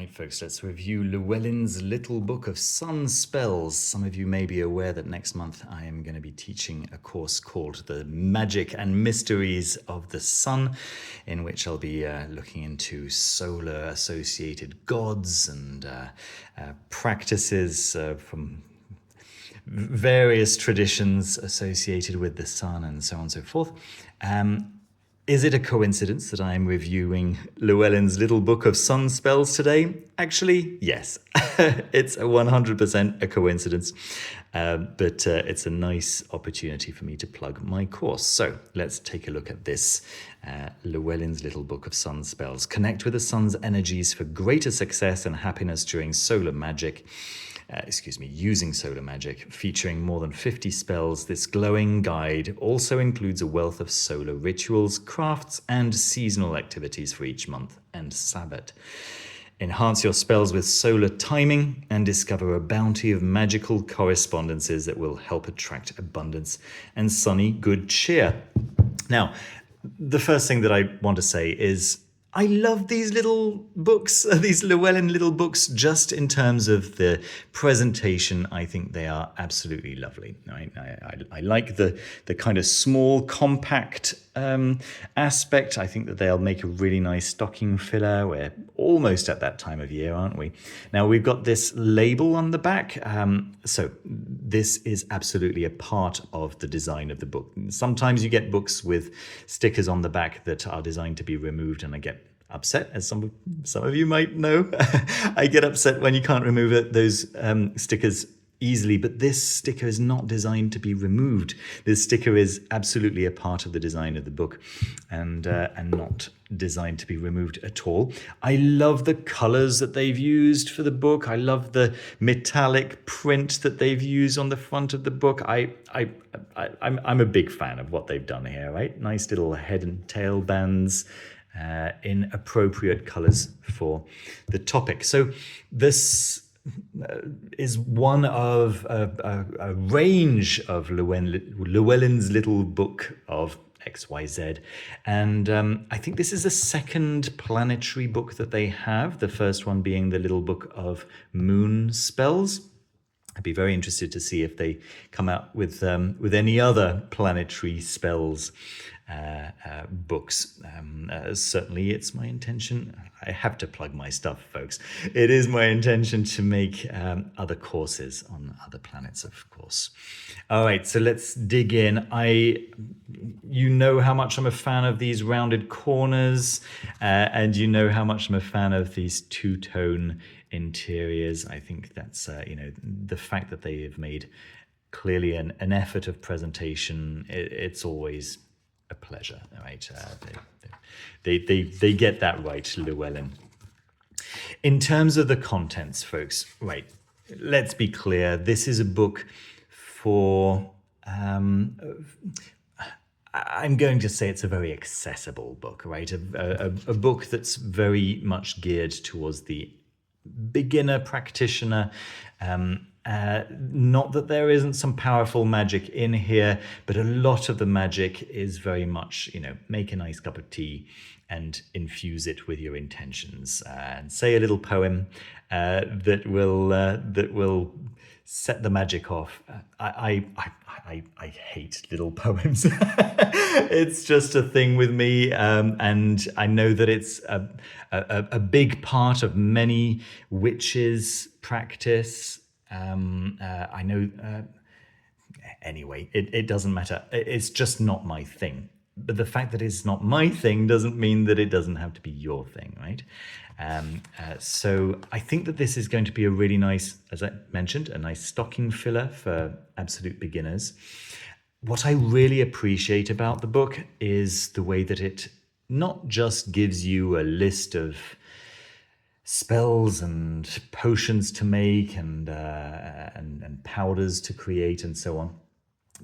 Right, folks, let's review Llewellyn's Little Book of Sun Spells. Some of you may be aware that next month I am going to be teaching a course called The Magic and Mysteries of the Sun, in which I'll be looking into solar associated gods and practices from various traditions associated with the sun and so on and so forth. Is it a coincidence that I'm reviewing Llewellyn's Little Book of Sun Spells today? Actually, yes. It's 100% a coincidence, but it's a nice opportunity for me to plug my course. So let's take a look at this Llewellyn's Little Book of Sun Spells. Connect with the sun's energies for greater success and happiness during solar magic. Using solar magic, featuring more than 50 spells. This glowing guide also includes a wealth of solar rituals, crafts, and seasonal activities for each month and Sabbath. Enhance your spells with solar timing and discover a bounty of magical correspondences that will help attract abundance and sunny good cheer. Now, the first thing that I want to say is I love these little books, these Llewellyn little books, just in terms of the presentation. I think they are absolutely lovely. I like the kind of small, compact aspect. I think that they'll make a really nice stocking filler. We're almost at that time of year, aren't we? Now, we've got this label on the back. So this is absolutely a part of the design of the book. Sometimes you get books with stickers on the back that are designed to be removed, and I get upset, as some of you might know. I get upset when you can't remove those stickers easily, but this sticker is not designed to be removed. This sticker is absolutely a part of the design of the book and not designed to be removed at all. I love the colors that they've used for the book. I love the metallic print that they've used on the front of the book. I'm a big fan of what they've done here, right? Nice little head and tail bands in appropriate colors for the topic. So this is one of a range of Llewellyn's Little Book of XYZ. And I think this is the second planetary book that they have, the first one being the Little Book of Moon Spells. I'd be very interested to see if they come out with any other planetary spells books. Certainly it's my intention. I have to plug my stuff, folks. It is my intention to make other courses on other planets, of course. All right, so let's dig in. You know how much I'm a fan of these rounded corners, and you know how much I'm a fan of these two-tone interiors. I think that's the fact that they have made clearly an effort of presentation. It's always a pleasure, right? They get that right, Llewellyn. In terms of the contents, folks, right? Let's be clear. This is a book for. I'm going to say it's a very accessible book, right? A book that's very much geared towards the beginner practitioner. Not that there isn't some powerful magic in here, but a lot of the magic is very much, make a nice cup of tea and infuse it with your intentions, and say a little poem that will set the magic off. I hate little poems. It's just a thing with me, and I know that it's a big part of many witches' practice. I know. Anyway, it doesn't matter. It's just not my thing. But the fact that it's not my thing doesn't mean that it doesn't have to be your thing, right? So I think that this is going to be a really nice, as I mentioned, a nice stocking filler for absolute beginners. What I really appreciate about the book is the way that it not just gives you a list of spells and potions to make and powders to create and so on,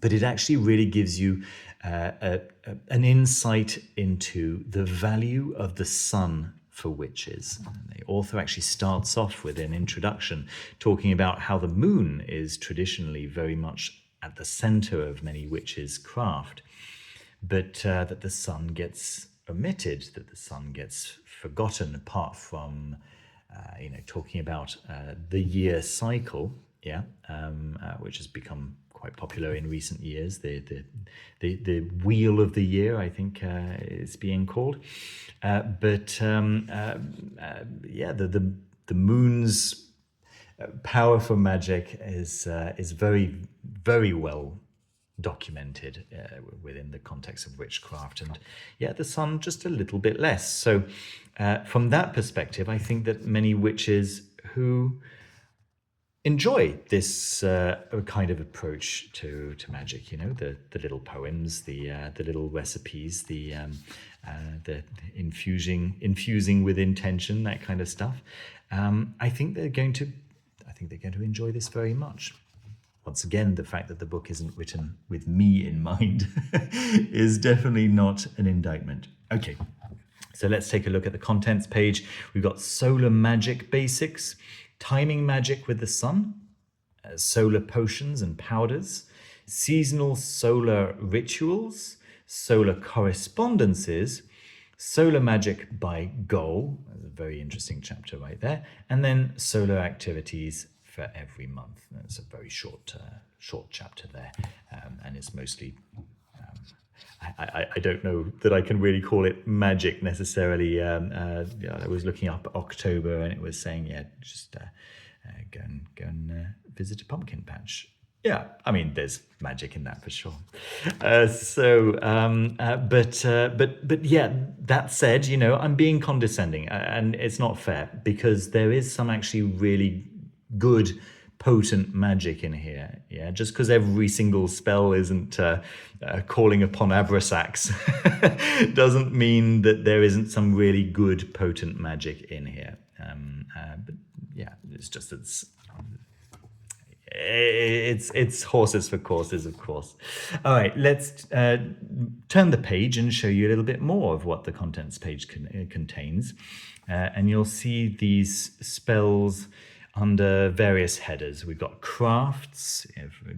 but it actually really gives you an insight into the value of the sun for witches. The author actually starts off with an introduction talking about how the moon is traditionally very much at the center of many witches' craft, but that the sun gets omitted, that the sun gets forgotten apart from talking about the year cycle, which has become quite popular in recent years. The wheel of the year, I think, is being called. The moon's power for magic is very, very well documented within the context of witchcraft, and the sun just a little bit less. So from that perspective, I think that many witches who enjoy this kind of approach to magic, the little poems, the little recipes, the infusing with intention, that kind of stuff. I think they're going to enjoy this very much. Once again, the fact that the book isn't written with me in mind is definitely not an indictment. Okay, so let's take a look at the contents page. We've got solar magic basics, timing magic with the sun, solar potions and powders, seasonal solar rituals, solar correspondences, solar magic by goal, a very interesting chapter right there, and then solar activities for every month. It's a very short chapter there, and it's mostly I don't know that I can really call it magic necessarily. I was looking up October, and it was saying just go and visit a pumpkin patch. Yeah, I mean, there's magic in that for sure. But that said, I'm being condescending, and it's not fair, because there is some actually really good, potent magic in here. Yeah, just because every single spell isn't calling upon Abrasax doesn't mean that there isn't some really good, potent magic in here. It's just it's horses for courses, of course. All right, let's turn the page and show you a little bit more of what the contents page contains. And you'll see these spells under various headers. We've got crafts,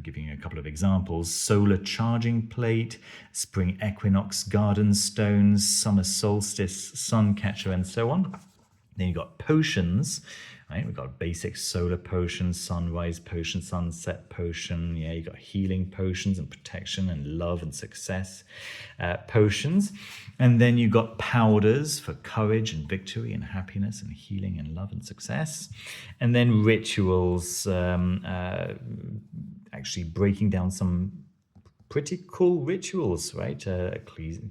giving you a couple of examples: solar charging plate, spring equinox garden stones, summer solstice sun catcher, and so on. Then you've got potions. Right, we've got basic solar potion, sunrise potion, sunset potion. Yeah, you've got healing potions and protection and love and success potions. And then you've got powders for courage and victory and happiness and healing and love and success. And then rituals, actually breaking down some pretty cool rituals, right?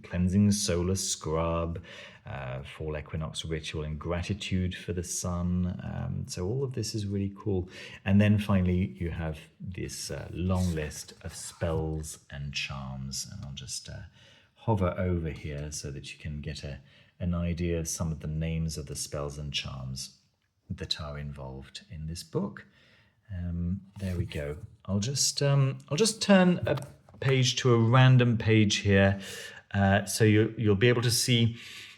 Cleansing solar scrub, fall equinox ritual and gratitude for the sun. So all of this is really cool. And then finally, you have this long list of spells and charms. And I'll just hover over here so that you can get an idea of some of the names of the spells and charms that are involved in this book. There we go. I'll just turn a page to a random page here, so you'll be able to see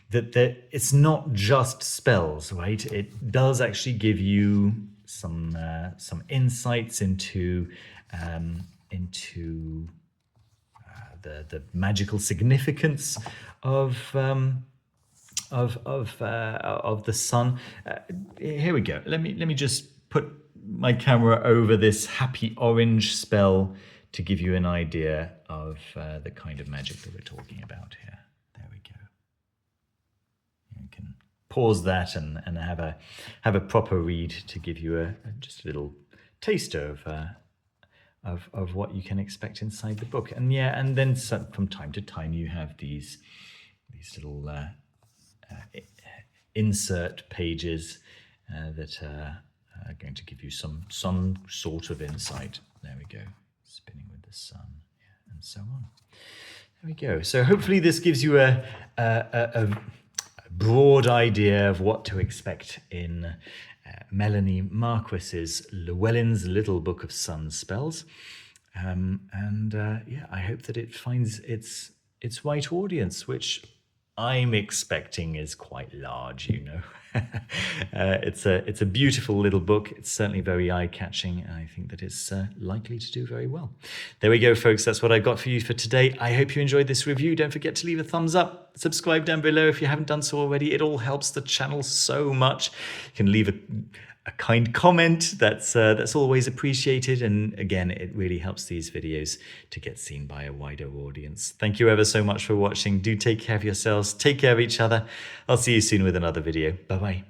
that it's not just spells, right? It does actually give you some insights into the magical significance of the sun. Here we go. Let me just put my camera over this happy orange spell to give you an idea of the kind of magic that we're talking about here. There we go. You can pause that and have a proper read to give you just a little taster of what you can expect inside the book. And then from time to time you have these little insert pages that are going to give you some sort of insight. There we go. Spinning with the sun, and so on. There we go. So hopefully this gives you a broad idea of what to expect in Melanie Marquis's Llewellyn's Little Book of Sun Spells. I hope that it finds its right audience, which I'm expecting is quite large, you know. It's a beautiful little book. It's certainly very eye-catching, and I think that it's likely to do very well. There we go, folks. That's what I got for you for today. I hope you enjoyed this review. Don't forget to leave a thumbs up. Subscribe down below if you haven't done so already. It all helps the channel so much. You can leave a kind comment. That's always appreciated, and again, it really helps these videos to get seen by a wider audience. Thank you ever so much for watching. Do take care of yourselves, take care of each other. I'll see you soon with another video. Bye bye.